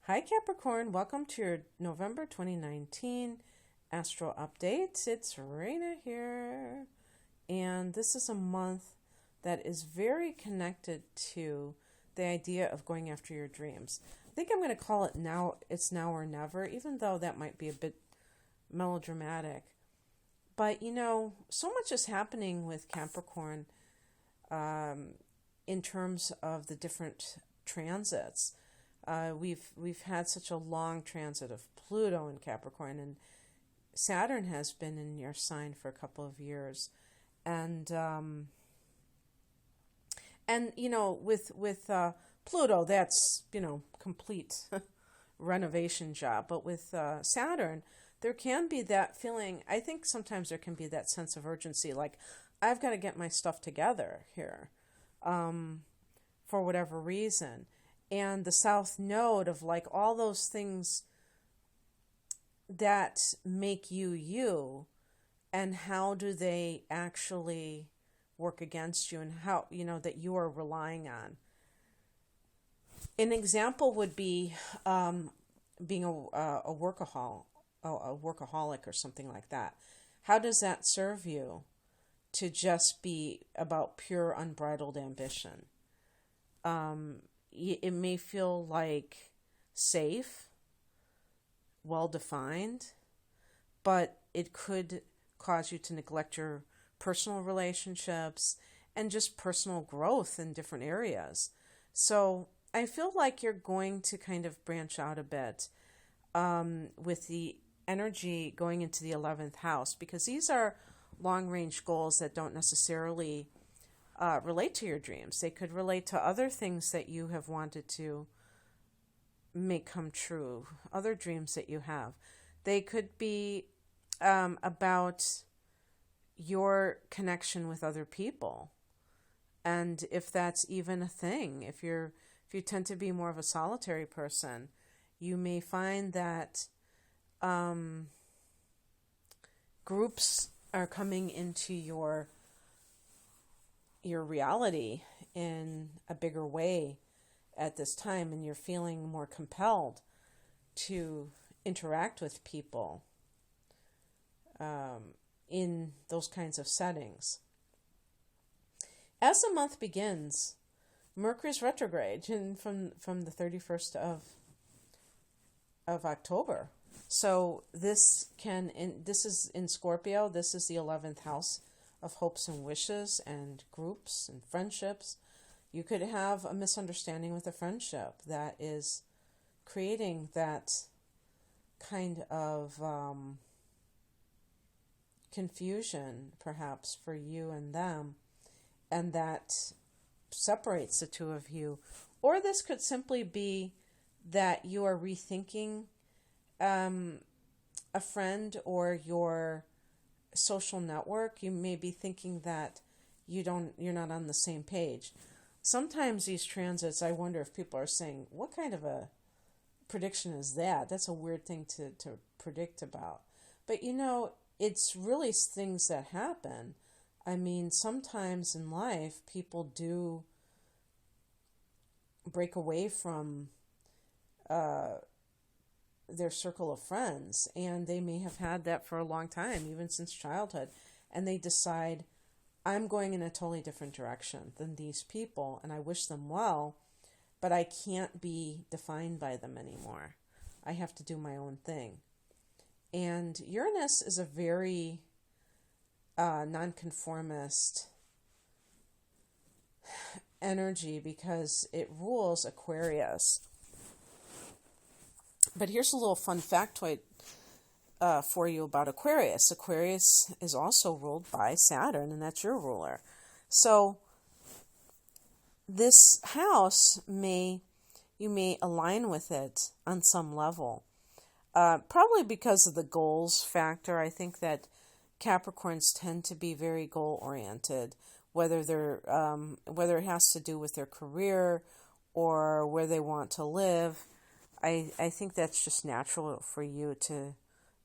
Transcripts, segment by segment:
Hi Capricorn, welcome to your November 2019 Astro Update. It's Raina here, and this is a month that is very connected to the idea of going after your dreams. I think I'm going to call it now, it's now or never, even though that might be a bit melodramatic. But so much is happening with Capricorn in terms of the different transits. We've had such a long transit of Pluto in Capricorn, and Saturn has been in your sign for a couple of years, and with Pluto, that's complete renovation job. But with Saturn, there can be that feeling. I think sometimes there can be that sense of urgency, like I've got to get my stuff together here, for whatever reason. And the South Node of like all those things that make you you, and how do they actually work against you, and how that you are relying on. An example would be being a workaholic or something like that. How does that serve you to just be about pure unbridled ambition? It may feel like safe, well defined, but it could cause you to neglect your personal relationships and just personal growth in different areas. So I feel like you're going to kind of branch out a bit with the energy going into the 11th house, because these are long range goals that don't necessarily relate to your dreams. They could relate to other things that you have wanted to make come true, other dreams that you have. They could be about your connection with other people, and if that's even a thing. If you tend to be more of a solitary person, you may find that groups are coming into your reality in a bigger way at this time, and you're feeling more compelled to interact with people in those kinds of settings. As the month begins, Mercury's retrograde from the 31st of October. So this is in Scorpio. This is the 11th house of hopes and wishes and groups and friendships. You could have a misunderstanding with a friendship that is creating that kind of confusion, perhaps, for you and them, and that separates the two of you. Or this could simply be that you are rethinking a friend or your social network. You may be thinking that you're not on the same page. Sometimes these transits, I wonder if people are saying, what kind of a prediction is that? That's a weird thing to predict about. But it's really things that happen. I mean, sometimes in life, people do break away from their circle of friends, and they may have had that for a long time, even since childhood, and they decide, I'm going in a totally different direction than these people, and I wish them well, but I can't be defined by them anymore. I have to do my own thing. And Uranus is a very nonconformist energy because it rules Aquarius. But here's a little fun factoid for you about Aquarius. Aquarius is also ruled by Saturn, and that's your ruler. So this house you may align with it on some level. Probably because of the goals factor. I think that Capricorns tend to be very goal oriented, whether it has to do with their career or where they want to live. I think that's just natural for you to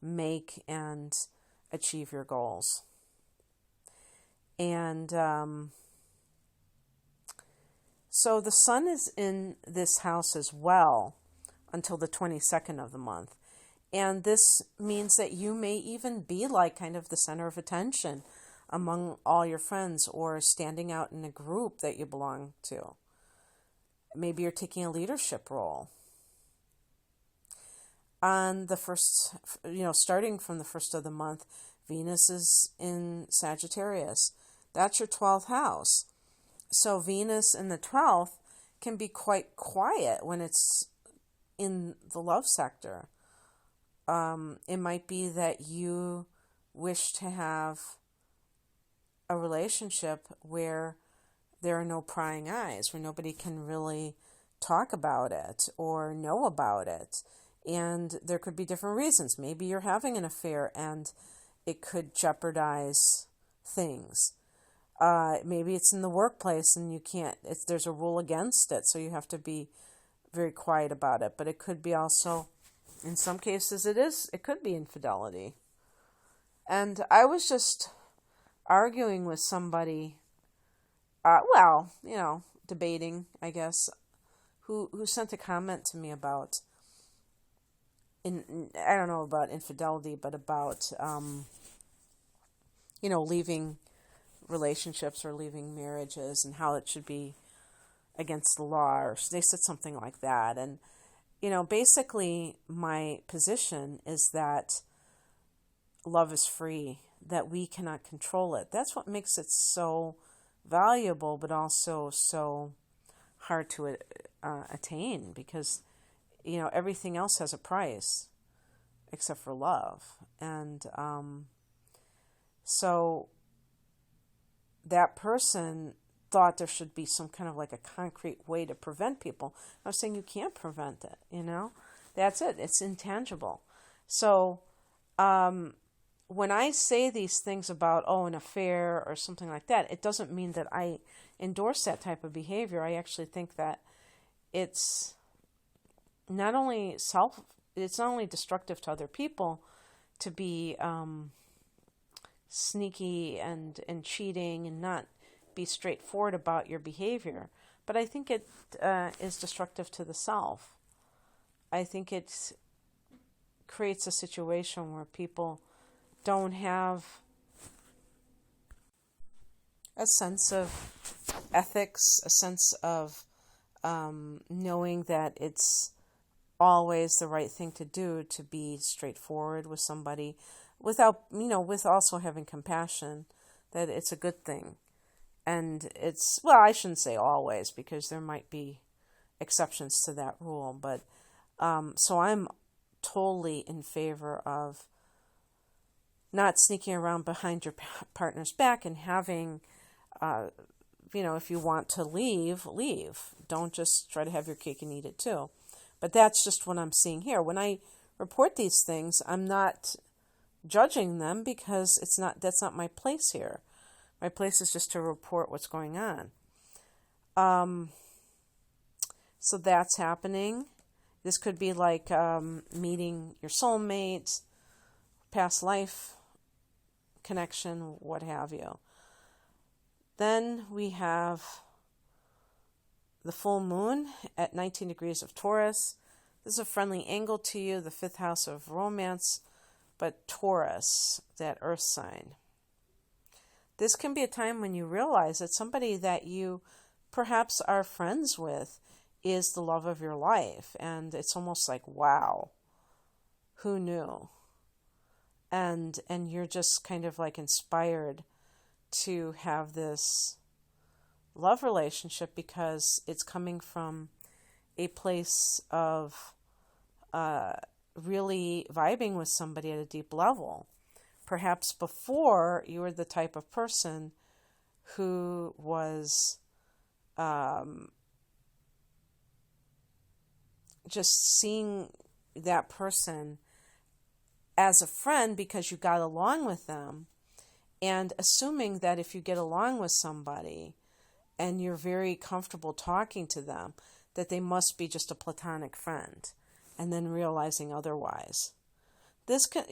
make and achieve your goals. And so the sun is in this house as well, until the 22nd of the month. And this means that you may even be like kind of the center of attention among all your friends, or standing out in a group that you belong to. Maybe you're taking a leadership role. On the first, starting from the first of the month, Venus is in Sagittarius. That's your 12th house. So Venus in the 12th can be quite quiet when it's in the love sector. It might be that you wish to have a relationship where there are no prying eyes, where nobody can really talk about it or know about it. And there could be different reasons. Maybe you're having an affair and it could jeopardize things. Maybe it's in the workplace and you can't, there's a rule against it, so you have to be very quiet about it. But it could be also, in some cases it could be infidelity. And I was just arguing with somebody, debating, I guess, who sent a comment to me about, I don't know about infidelity, but about, leaving relationships or leaving marriages and how it should be against the law, or they said something like that. And, basically my position is that love is free, that we cannot control it. That's what makes it so valuable, but also so hard to attain, because, everything else has a price except for love. And so that person thought there should be some kind of like a concrete way to prevent people. I was saying you can't prevent it, That's it. It's intangible. So when I say these things about, an affair or something like that, it doesn't mean that I endorse that type of behavior. I actually think that it's not only destructive to other people to be sneaky and cheating and not be straightforward about your behavior, but I think it is destructive to the self. I think it creates a situation where people don't have a sense of ethics, a sense of knowing that it's always the right thing to do to be straightforward with somebody, without, with also having compassion, that it's a good thing. And it's, I shouldn't say always, because there might be exceptions to that rule, but so I'm totally in favor of not sneaking around behind your partner's back and having, if you want to leave. Don't just try to have your cake and eat it too. But that's just what I'm seeing here. When I report these things, I'm not judging them, because that's not my place here. My place is just to report what's going on. So that's happening. This could be like meeting your soulmate, past life connection, what have you. Then we have the full moon at 19 degrees of Taurus. This is a friendly angle to you, the 5th house of romance, but Taurus, that earth sign. This can be a time when you realize that somebody that you perhaps are friends with is the love of your life. And it's almost like, wow, who knew? And you're just kind of like inspired to have this love relationship, because it's coming from a place of really vibing with somebody at a deep level. Perhaps before, you were the type of person who was just seeing that person as a friend because you got along with them, and assuming that if you get along with somebody and you're very comfortable talking to them, that they must be just a platonic friend, and then realizing otherwise. This can,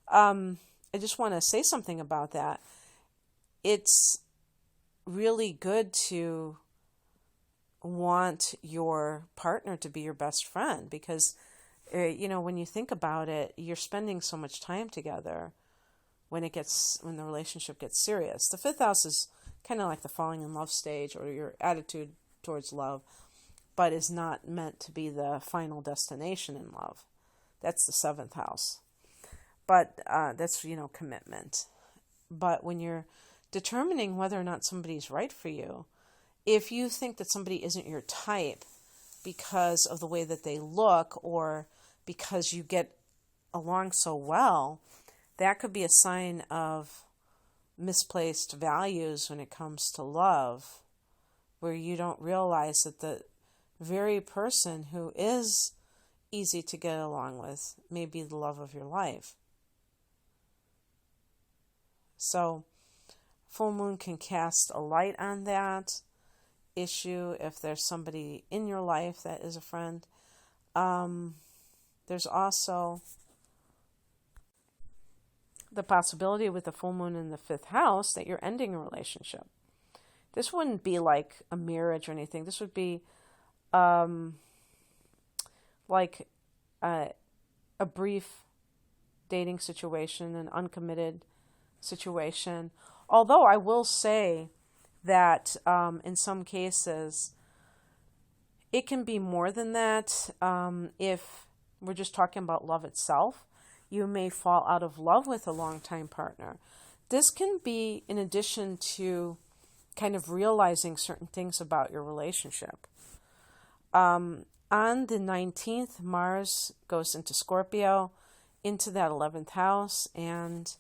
I just want to say something about that. It's really good to want your partner to be your best friend because, when you think about it, you're spending so much time together when the relationship gets serious. The fifth house is kind of like the falling in love stage or your attitude towards love, but is not meant to be the final destination in love. That's the seventh house. But that's, commitment. But when you're determining whether or not somebody's right for you, if you think that somebody isn't your type because of the way that they look or because you get along so well, that could be a sign of misplaced values when it comes to love, where you don't realize that the very person who is easy to get along with may be the love of your life. So, full moon can cast a light on that issue if there's somebody in your life that is a friend. There's also the possibility with the full moon in the fifth house that you're ending a relationship. This wouldn't be like a marriage or anything. This would be like a brief dating situation, an uncommitted situation. Although I will say that in some cases it can be more than that. If we're just talking about love itself, you may fall out of love with a longtime partner. This can be in addition to kind of realizing certain things about your relationship. On the 19th, Mars goes into Scorpio, into that 11th house, and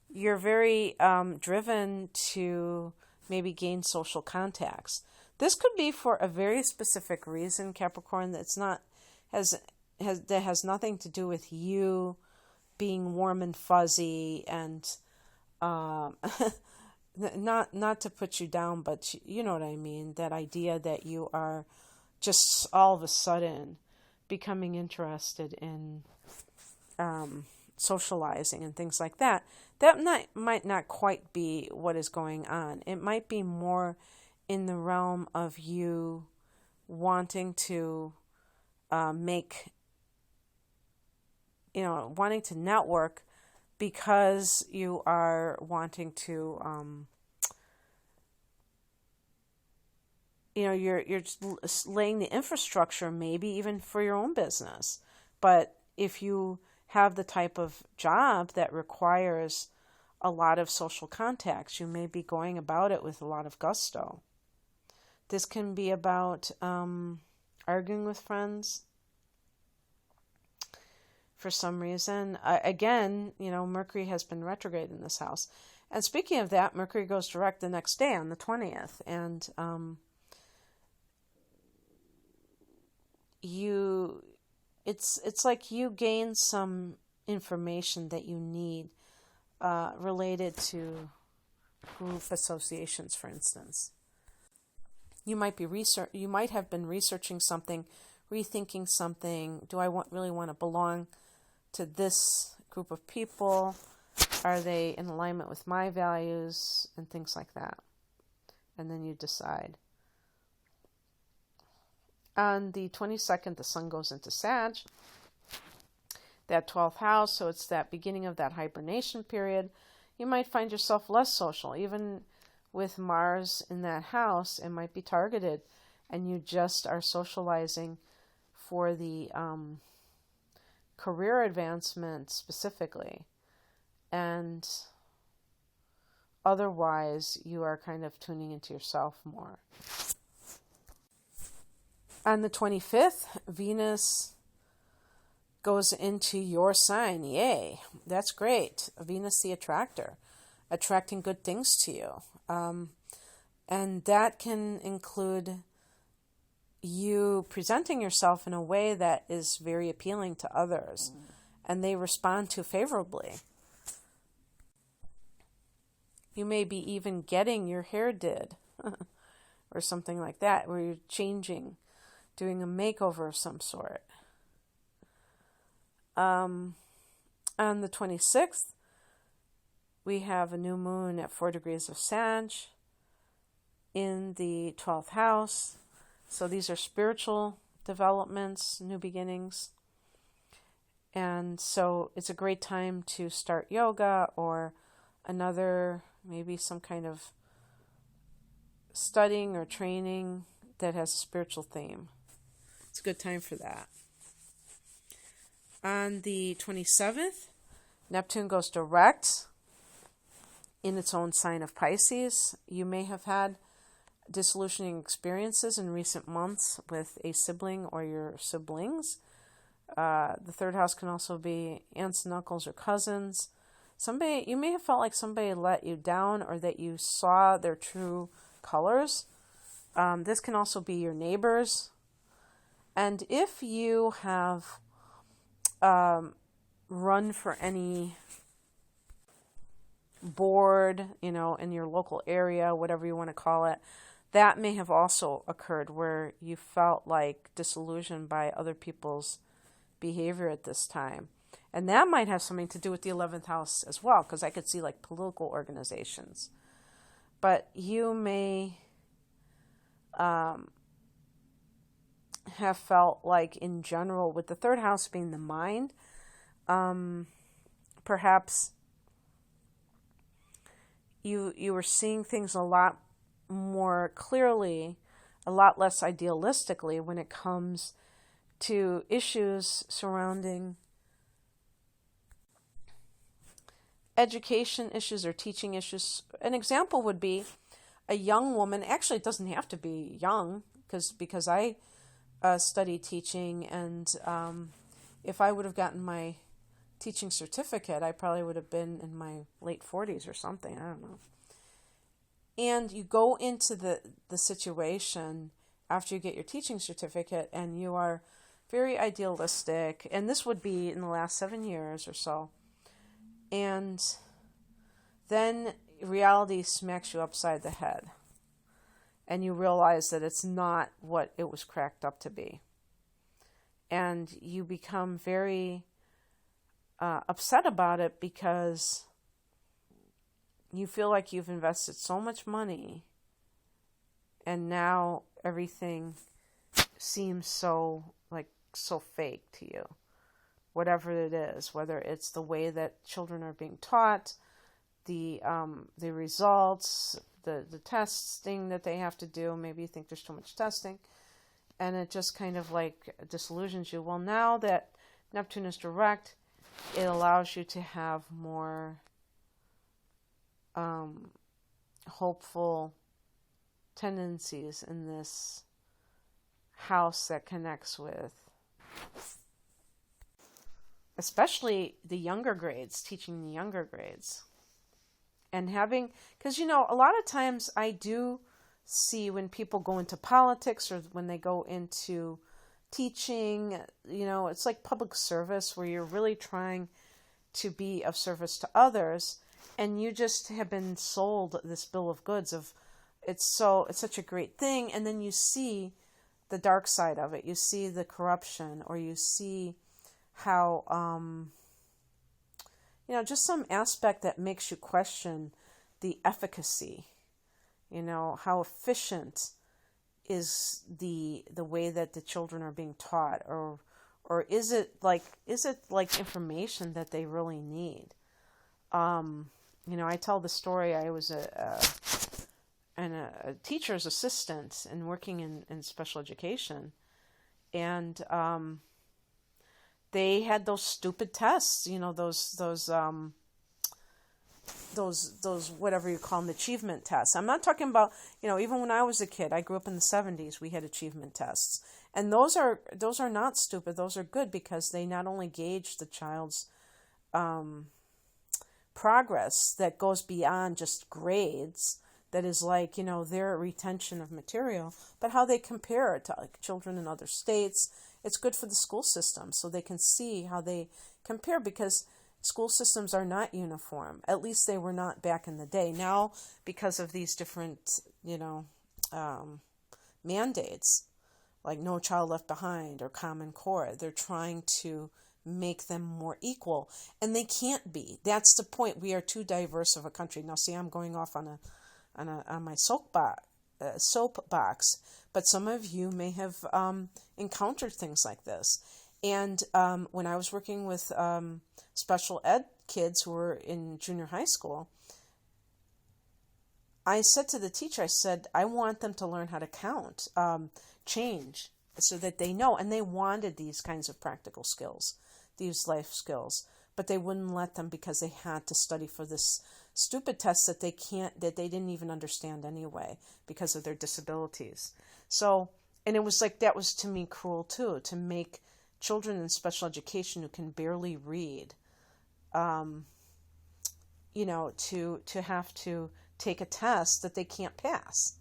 you're very driven to maybe gain social contacts. This could be for a very specific reason, Capricorn, that has nothing to do with you being warm and fuzzy and not to put you down, but you know what I mean, that idea that you are just all of a sudden becoming interested in socializing and things like that. That might not quite be what is going on. It might be more in the realm of you wanting to wanting to network because you are wanting to, you're just laying the infrastructure maybe even for your own business. But if you have the type of job that requires a lot of social contacts, you may be going about it with a lot of gusto. This can be about arguing with friends for some reason. Again, Mercury has been retrograde in this house. And speaking of that, Mercury goes direct the next day on the 20th. And it's like you gain some information that you need related to group associations, for instance. You might have been researching something, rethinking something. Do I really want to belong to this group of people? Are they in alignment with my values and things like that? And then you decide. On the 22nd, the sun goes into Sag, that 12th house, so it's that beginning of that hibernation period. You might find yourself less social. Even with Mars in that house, it might be targeted, and you just are socializing for the career advancement specifically. And otherwise, you are kind of tuning into yourself more. On the 25th, Venus goes into your sign. Yay, that's great. Venus the attractor, attracting good things to you. And that can include you presenting yourself in a way that is very appealing to others, and they respond to favorably. You may be even getting your hair did or something like that, where you're changing, doing a makeover of some sort. On the 26th, we have a new moon at 4 degrees of Sag in the 12th house. So these are spiritual developments, new beginnings. And so it's a great time to start yoga or maybe some kind of studying or training that has a spiritual theme. It's a good time for that. On the 27th, Neptune goes direct in its own sign of Pisces. You may have had disillusioning experiences in recent months with a sibling or your siblings. The third house can also be aunts and uncles or cousins. You may have felt like somebody let you down or that you saw their true colors. This can also be your neighbors. And if you have run for any board, in your local area, whatever you want to call it, that may have also occurred where you felt like disillusioned by other people's behavior at this time. And that might have something to do with the 11th house as well, because I could see like political organizations. But you may have felt like in general, with the third house being the mind, perhaps you were seeing things a lot more clearly, a lot less idealistically when it comes to issues surrounding education issues or teaching issues. An example would be a young woman. Actually, it doesn't have to be young because I study teaching, and if I would have gotten my teaching certificate, I probably would have been in my late 40s or something. I don't know. And you go into the situation after you get your teaching certificate, and you are very idealistic, and this would be in the last 7 years or so. And then reality smacks you upside the head, and you realize that it's not what it was cracked up to be. And you become very upset about it because you feel like you've invested so much money, and now everything seems so fake to you. Whatever it is, whether it's the way that children are being taught, the results, the testing that they have to do. Maybe you think there's too much testing, and it just kind of like disillusions you. Well, now that Neptune is direct, it allows you to have more hopeful tendencies in this house that connects with especially the younger grades, teaching the younger grades. And because, a lot of times I do see when people go into politics or when they go into teaching, it's like public service where you're really trying to be of service to others, and you just have been sold this bill of goods of it's such a great thing, and then you see the dark side of it. You see the corruption, or you see how just some aspect that makes you question the efficacy, how efficient is the way that the children are being taught, or is it like information that they really need? I tell the story. I was a teacher's assistant and working in special education, and they had those stupid tests, those whatever you call them, achievement tests. I'm not talking about, even when I was a kid, I grew up in the 70s, we had achievement tests. And those are not stupid. Those are good because they not only gauge the child's progress that goes beyond just grades, that is like, their retention of material, but how they compare it to children in other states. It's good for the school system so they can see how they compare, because school systems are not uniform. At least they were not back in the day. Now, because of these different, mandates, like No Child Left Behind or Common Core, they're trying to make them more equal, and they can't be. That's the point. We are too diverse of a country. Now, see, I'm going off on my soapbox, but some of you may have encountered things like this. And when I was working with special ed kids who were in junior high school, I said to the teacher, I said, I want them to learn how to count, change, so that they know. And they wanted these kinds of practical skills, these life skills, but they wouldn't let them because they had to study for this stupid test that they didn't even understand anyway because of their disabilities. So, and it was like, that was to me cruel too, to make children in special education who can barely read, to have to take a test that they can't pass.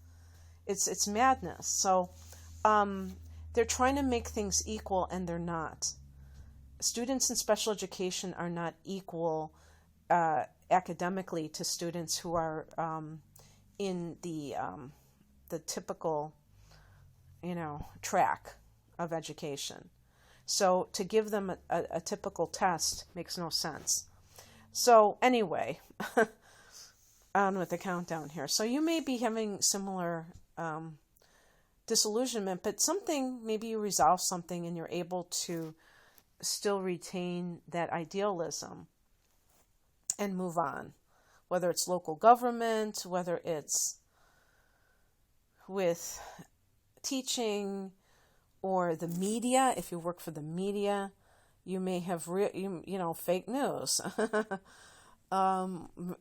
It's madness. So they're trying to make things equal, and they're not. Students in special education are not equal academically to students who are in the typical, track of education. So to give them a typical test makes no sense. So anyway, on with the countdown here. So you may be having similar disillusionment, but maybe you resolve something and you're able to still retain that idealism and move on. Whether it's local government, whether it's with teaching, or the media. If you work for the media, you may have fake news.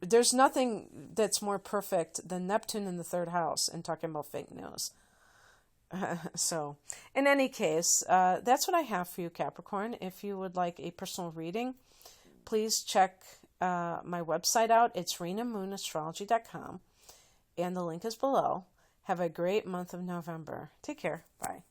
There's nothing that's more perfect than Neptune in the third house and talking about fake news. So, in any case, that's what I have for you, Capricorn. If you would like a personal reading, please check my website out. It's renamoonastrology.com, and the link is below. Have a great month of November. Take care. Bye.